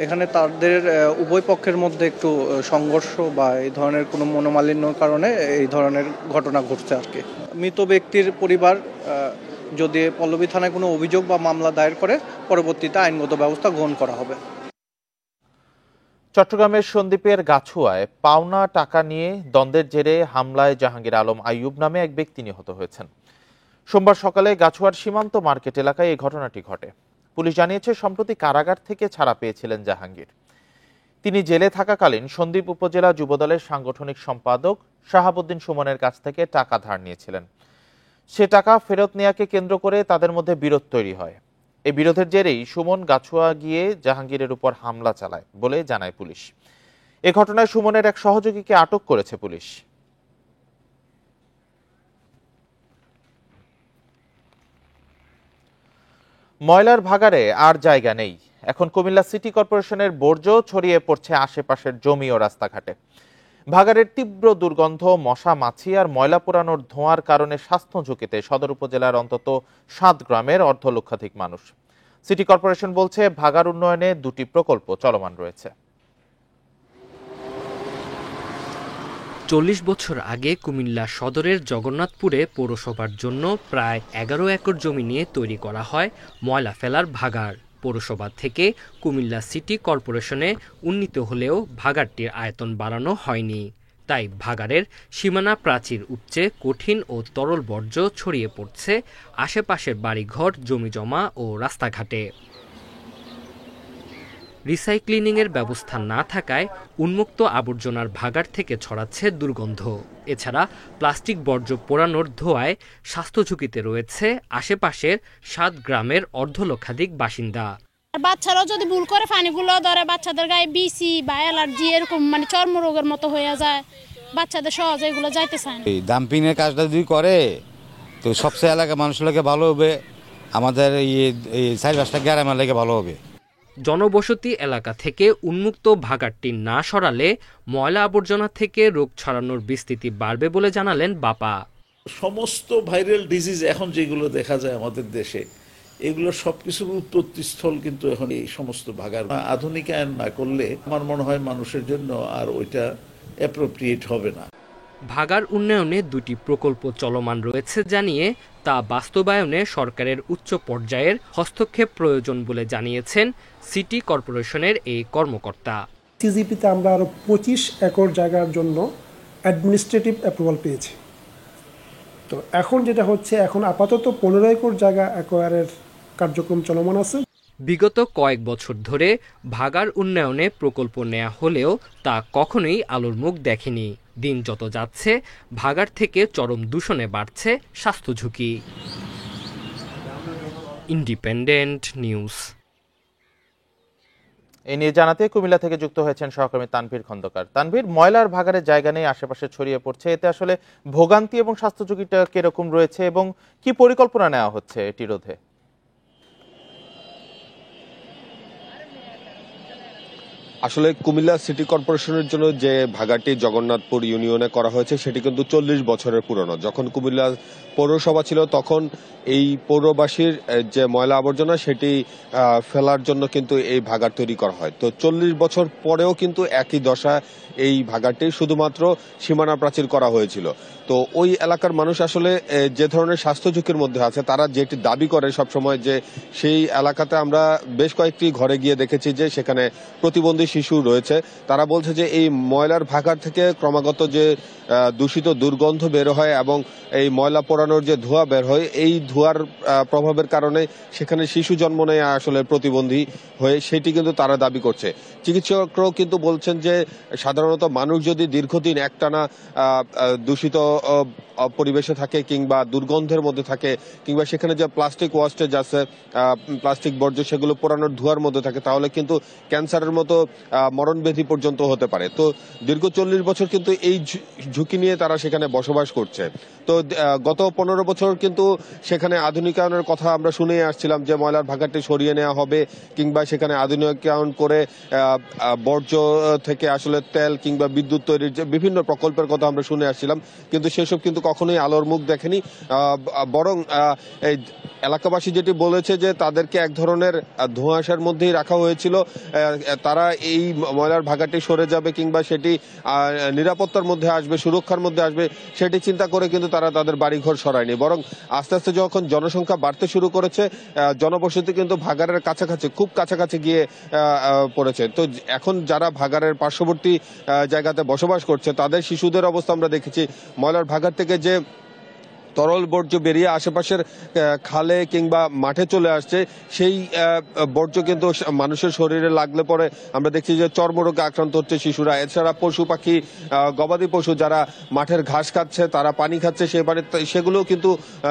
এখানে তাদের উভয় পক্ষের মধ্যে একটু সংঘর্ষ বা এই ধরনের কোনো মনোমালিন্যর কারণে এই ধরনের ঘটনা ঘটছে আর কি। মৃত ব্যক্তির পরিবার যদি পল্লবী থানায় কোনো অভিযোগ বা মামলা দায়ের করে পরবর্তীতে আইনগত ব্যবস্থা গ্রহণ করা হবে। চট্টগ্রামের সন্দ্বীপের গাছুয়ায় পাওনা টাকা নিয়ে দ্বন্দ্বের জেরে হামলায় জাহাঙ্গীর আলম আইয়ুব নামে এক ব্যক্তি নিহত হয়েছেন। সোমবার সকালে গাছুয়ার সীমান্ত মার্কেট এলাকায় এই ঘটনাটি ঘটে। পুলিশ জানিয়েছে, সম্প্রতি কারাগার থেকে ছাড়া পেয়েছিলেন জাহাঙ্গীর। তিনি জেলে থাকাকালীন সন্দ্বীপ উপজেলা যুবদলের সাংগঠনিক সম্পাদক শাহাবুদ্দিন সুমনের কাছ থেকে টাকা ধার নিয়েছিলেন। সে টাকা ফেরত নেয়াকে কেন্দ্র করে তাদের মধ্যে বিরোধ তৈরি হয়। এই বিরোধের জেরেই সুমন গাছুয়া গিয়ে জাহাঙ্গীরের উপর হামলা চালায় বলে জানায় পুলিশ। এ ঘটনায় সুমনের এক সহযোগীকে আটক করেছে পুলিশ। ময়লার ভাগাড়ে আর জায়গা নেই। এখন কুমিল্লা সিটি কর্পোরেশনের বর্জ্য ছড়িয়ে পড়ছে আশেপাশের জমি ও রাস্তাঘাটে। ভাগাড়ের তীব্র দুর্গন্ধ, মশা, মাছি আর ময়লা পোড়ানোর ধোঁয়ার কারণে স্বাস্থ্য ঝুঁকিতে সদর উপজেলার অন্তত 7 গ্রামের অর্ধলক্ষাধিক মানুষ। সিটি কর্পোরেশন বলছে, ভাগাড় উন্নয়নে 2টি প্রকল্প চলমান রয়েছে। 40 বছর আগে কুমিল্লা সদরের জগন্নাথপুরে পৌরসভার জন্য প্রায় 11 একর জমি নিয়ে তৈরি করা হয় ময়লা ফেলার ভাগাড়। পৌরসভা থেকে কুমিল্লা সিটি কর্পোরেশনে উন্নীত হলেও ভাগাড়টির আয়তন বাড়ানো হয়নি। তাই ভাগাড়ের সীমানা প্রাচীর উপচে কঠিন ও তরল বর্জ্য ছড়িয়ে পড়ছে আশেপাশের বাড়িঘর, জমিজমা ও রাস্তাঘাটে। রিসাইক্লিংয়ের ব্যবস্থা না থাকায় উন্মুক্ত আবর্জনার ভাগাড় থেকে ছড়াচ্ছে দুর্গন্ধ। এছাড়া প্লাস্টিক বর্জ্য পোড়ানোর ধোঁয়ায় স্বাস্থ্য ঝুঁকিতে রয়েছে আশেপাশের 7 গ্রামের অর্ধলক্ষাধিক বাসিন্দা। বাচ্চারাও যদি ভুল করে পানিগুলো ধরে, বাচ্চাদের গায়ে বিসি বা অ্যালার্জি এরকম চর্মরোগের মতো হয়ে যায়। বাচ্চাদের সহজে এগুলো যাইতে চায় না। এই ডাম্পিং এর কাজটা যদি করে তো সবচেয়ে এলাকা মানুষের লাগে ভালো হবে, আমাদের এই 4-5টা গ্রামের লাগে ভালো হবে। জনবসতি এলাকা থেকে উন্মুক্ত ভাগাড়টি না সরালে ময়লা আবর্জনা থেকে রোগ ছড়ানোর বিস্তৃতি বাড়বে বলে জানালেন বাপা। সমস্ত ভাইরাল ডিজিজ এখন যেগুলো দেখা যায় আমাদের দেশে, এগুলো সবকিছুর উৎপত্তিস্থল কিন্তু এখন এই সমস্ত ভাগাড়। আধুনিকায়ন না করলে আমার মনে হয় মানুষের জন্য আর ওইটা অ্যাপ্রোপ্রিয়েট হবে না। ভাগাড় উন্নয়নে 2টি প্রকল্প চলমান রয়েছে জানিয়ে তা বাস্তবায়নে সরকারের উচ্চ পর্যায়ের হস্তক্ষেপ প্রয়োজন বলে জানিয়েছেন সিটি কর্পোরেশনের এই কর্মকর্তা। সিজিপিতে আমরা আরো 25 একর জায়গার জন্য অ্যাডমিনিস্ট্রেটিভ অ্যাপ্রুভাল পেয়েছি। তো এখন যেটা হচ্ছে, এখন আপাতত 15 একর জায়গা অ্যাকোয়ারের কার্যক্রম চলমান আছে। বিগত কয়েক বছর ধরে ভাগাড় উন্নয়নে প্রকল্প নেওয়া হলেও তা কখনোই আলোর মুখ দেখেনি। দিন যত যাচ্ছে ভাগাড় থেকে চরম দূষণে বাড়ছে স্বাস্থ্য ঝুঁকি। Independent News. এ নিয়ে জানাতে কুমিল্লা থেকে যুক্ত হয়েছেন সহকর্মী তানভীর খন্দকার। তানভীর, ময়লার ভাগাড়ের জায়গা নেই, আশেপাশে ছড়িয়ে পড়ছে, এতে আসলে ভোগান্তি এবং স্বাস্থ্য ঝুঁকিটা কিরকম রয়েছে এবং কি পরিকল্পনা নেওয়া হচ্ছে এটি রোধে? আসলে কুমিল্লা সিটি কর্পোরেশনের জন্য যে ভাগাড়টি জগন্নাথপুর ইউনিয়নে করা হয়েছে সেটি কিন্তু 40 বছরের পুরনো। যখন কুমিল্লা পৌরসভা ছিল তখন এই পৌরবাসীর যে ময়লা আবর্জনা সেটি ফেলার জন্য কিন্তু এই ভাগাড় তৈরি করা হয়। তো 40 বছর পরেও কিন্তু একই দশা এই ভাগাড়টি, শুধুমাত্র সীমানা প্রাচীর করা হয়েছিল। তো ওই এলাকার মানুষ আসলে যে ধরনের স্বাস্থ্য ঝুঁকির মধ্যে আছে, তারা যেটি দাবি করে সবসময় যে সেই এলাকাতে আমরা বেশ কয়েকটি ঘরে গিয়ে দেখেছি যে সেখানে প্রতিবন্ধী শিশু রয়েছে। তারা বলছে যে এই ময়লার ভাগাড় থেকে ক্রমাগত যে দূষিত দুর্গন্ধ বের হয় এবং এই ময়লা পোড়ানোর যে ধোঁয়া বের হয়, এই ধোঁয়ার প্রভাবের কারণে সেখানে শিশু জন্ম নেয় আসলে প্রতিবন্ধী হয়ে, সেটি কিন্তু তারা দাবি করছে। চিকিৎসকরাও কিন্তু বলছেন যে সাধারণত মানুষ যদি দীর্ঘদিন একটানা দূষিত পরিবেশে থাকে কিংবা দুর্গন্ধের মধ্যে থাকে কিংবা সেখানে যে প্লাস্টিক ওয়েস্টেজ আছে, প্লাস্টিক বর্জ্য, সেগুলো পোড়ানোর ধোঁয়ার মধ্যে থাকে, তাহলে কিন্তু ক্যান্সারের মতো মরণব্যাধি পর্যন্ত হতে পারে। তো দীর্ঘ 40 বছর কিন্তু এই ঝুঁকি নিয়ে তারা সেখানে বসবাস করছে। তো গত 15 বছর কিন্তু সেখানে আধুনিকায়নের কথা আমরা শুনে আসছিলাম যে ময়লার ভাগাড়টি সরিয়ে নেওয়া হবে কিংবা সেখানে আধুনিকায়ন করে বর্জ্য থেকে আসলে তেল কিংবা বিদ্যুৎ তৈরির যে বিভিন্ন প্রকল্পের কথা আমরা শুনে আসছিলাম, কিন্তু সেসব কিন্তু কখনোই আলোর মুখ দেখেনি। বরং এই এলাকাবাসী যেটি বলেছে যে তাদেরকে এক ধরনের ধোঁয়াশার মধ্যেই রাখা হয়েছিল। তারা এই ময়লার ভাগাড়টি সরে যাবে কিংবা সেটি নিরাপত্তার মধ্যে আসবে, সুরক্ষার মধ্যে আসবে, সেটি চিন্তা করে কিন্তু তারা তাদের বাড়িঘর সরায়নি। বরং আস্তে আস্তে যখন জনসংখ্যা বাড়তে শুরু করেছে, জনবসতি কিন্তু ভাগাড়ের কাছাকাছি, খুব কাছাকাছি গিয়ে পড়েছে। তো এখন যারা ভাগাড়ের পার্শ্ববর্তী জায়গাতে বসবাস করছে তাদের শিশুদের অবস্থা আমরা দেখেছি। ময়লার ভাগাড় থেকে যে তরল বর্জ্য বেরিয়ে আশেপাশের খালে কিংবা মাঠে চলে আসছে, সেই বর্জ্য কিন্তু মানুষের শরীরে লাগলে পরে আমরা দেখছি যে চর্মরোগে আক্রান্ত হচ্ছে শিশুরা। এছাড়া পশু পাখি, গবাদি পশু যারা মাঠের ঘাস খাচ্ছে, তারা পানি খাচ্ছে, সেই পানি সেগুলোও কিন্তু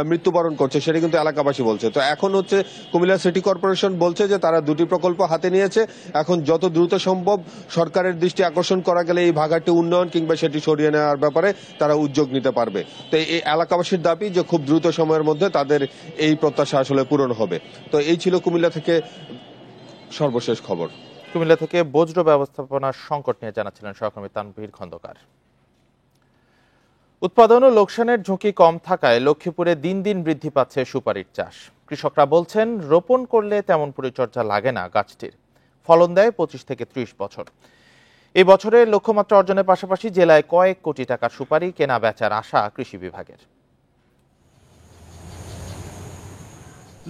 মৃত্যুবরণ করছে, সেটা কিন্তু এলাকাবাসী বলছে। তো এখন হচ্ছে কুমিল্লা সিটি কর্পোরেশন বলছে যে তারা 2টি প্রকল্প হাতে নিয়েছে। এখন যত দ্রুত সম্ভব সরকারের দৃষ্টি আকর্ষণ করা গেলে এই ভাগাড়টি উন্নয়ন কিংবা সেটি সরিয়ে নেওয়ার ব্যাপারে তারা উদ্যোগ নিতে পারবে। তো এই এলাকাবাসীর দাবি যে খুব দ্রুত সময়ের মধ্যে তাদের এই প্রত্যাশা আসলে পূরণ হবে। তো এই ছিল কুমিল্লা থেকে সর্বশেষ খবর। কুমিল্লা থেকে বজ্র ব্যবস্থাপনার সংকট নিয়ে জানাচ্ছিলেন সহকর্মী তানভীর খন্দকার। উৎপাদন ও লোকসানের ঝুঁকি কম থাকায় লক্ষ্মীপুরে দিন দিন বৃদ্ধি পাচ্ছে সুপারির চাষ। কৃষকরা বলছেন রোপণ করলে তেমন পরিচর্যা লাগে না গাছটির, ফলন দেয় 25 থেকে 30 বছর। এই বছরের লক্ষ্যমাত্রা অর্জনের পাশাপাশি জেলায় কয়েক কোটি টাকার সুপারি কেনা বেচার আশা কৃষি বিভাগের।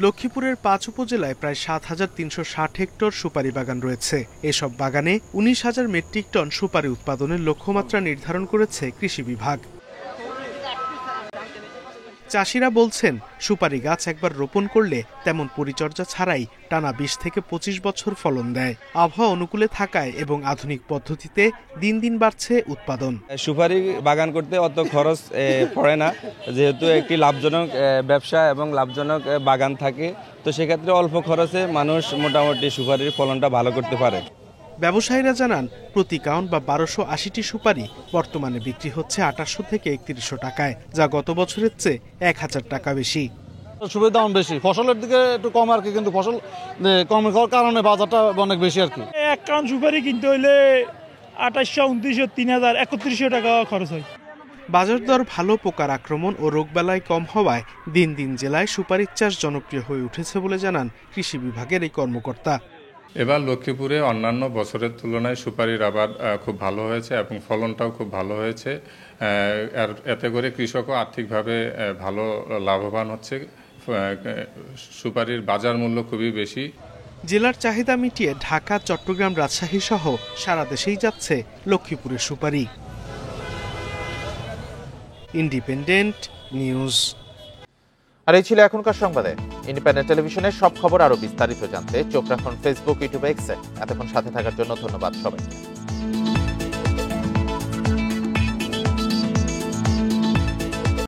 লক্ষ্মীপুরের 5 উপজেলায় প্রায় 7,360 হেক্টর সুপারি বাগান রয়েছে। এসব বাগানে 19,000 মেট্রিক টন সুপারি উৎপাদনের লক্ষ্যমাত্রা নির্ধারণ করেছে কৃষি বিভাগ। চাষিরা বলছেন সুপারি গাছ একবার রোপণ করলে তেমন পরিচর্যা ছাড়াই টানা 20 থেকে 25 বছর ফলন দেয়। আবহাওয়া অনুকূলে থাকায় এবং আধুনিক পদ্ধতিতে দিন দিন বাড়ছে উৎপাদন। সুপারি বাগান করতে অত খরচ পড়ে না, যেহেতু একটি লাভজনক ব্যবসা এবং লাভজনক বাগান থাকে, তো সেক্ষেত্রে অল্প খরচে মানুষ মোটামুটি সুপারির ফলনটা ভালো করতে পারে। ব্যবসায়ীরা জানান প্রতি কাউন্ট বা 1280টি সুপারি বর্তমানে বিক্রি হচ্ছে 2800 থেকে 3100 টাকায়, যা গত বছরের চেয়ে 1000 টাকা বেশি। সুপারির দাম বেশি, ফসলের দিকে একটু কম আর কি, কিন্তু ফসল কম হওয়ার কারণে বাজারটা অনেক বেশি আর কি। এক কাউন্ট সুপারি কিনতে হইলে 2800, 2900, 3000, 3100 টাকা খরচ হয়। বাজার দর ভালো, পোকার আক্রমণ ও রোগবালাই কম হওয়ায় দিন দিন জেলায় সুপারির চাষ জনপ্রিয় হয়ে উঠেছে বলে জানান কৃষি বিভাগের এই কর্মকর্তা। এবার লক্ষ্মীপুরে অন্যান্য বছরের তুলনায় সুপারির আবাদ খুব ভালো হয়েছে এবং ফলনটাও খুব ভালো হয়েছে। এতে করে কৃষকও আর্থিকভাবে ভালো লাভবান হচ্ছে। সুপারির বাজার মূল্য খুবই বেশি। জেলার চাহিদা মিটিয়ে ঢাকা, চট্টগ্রাম, রাজশাহী সহ সারা দেশেই যাচ্ছে লক্ষ্মীপুরের সুপারি। Independent news. আর এই ছিল এখনকার সংবাদে। ইন্ডিপেন্ডেন্ট টেলিভিশনের সব খবর আরো বিস্তারিত জানতে চোখ রাখুন ফেসবুক, ইউটিউব, এক্সে। এতক্ষণ সাথে থাকার জন্য ধন্যবাদ সবাইকে।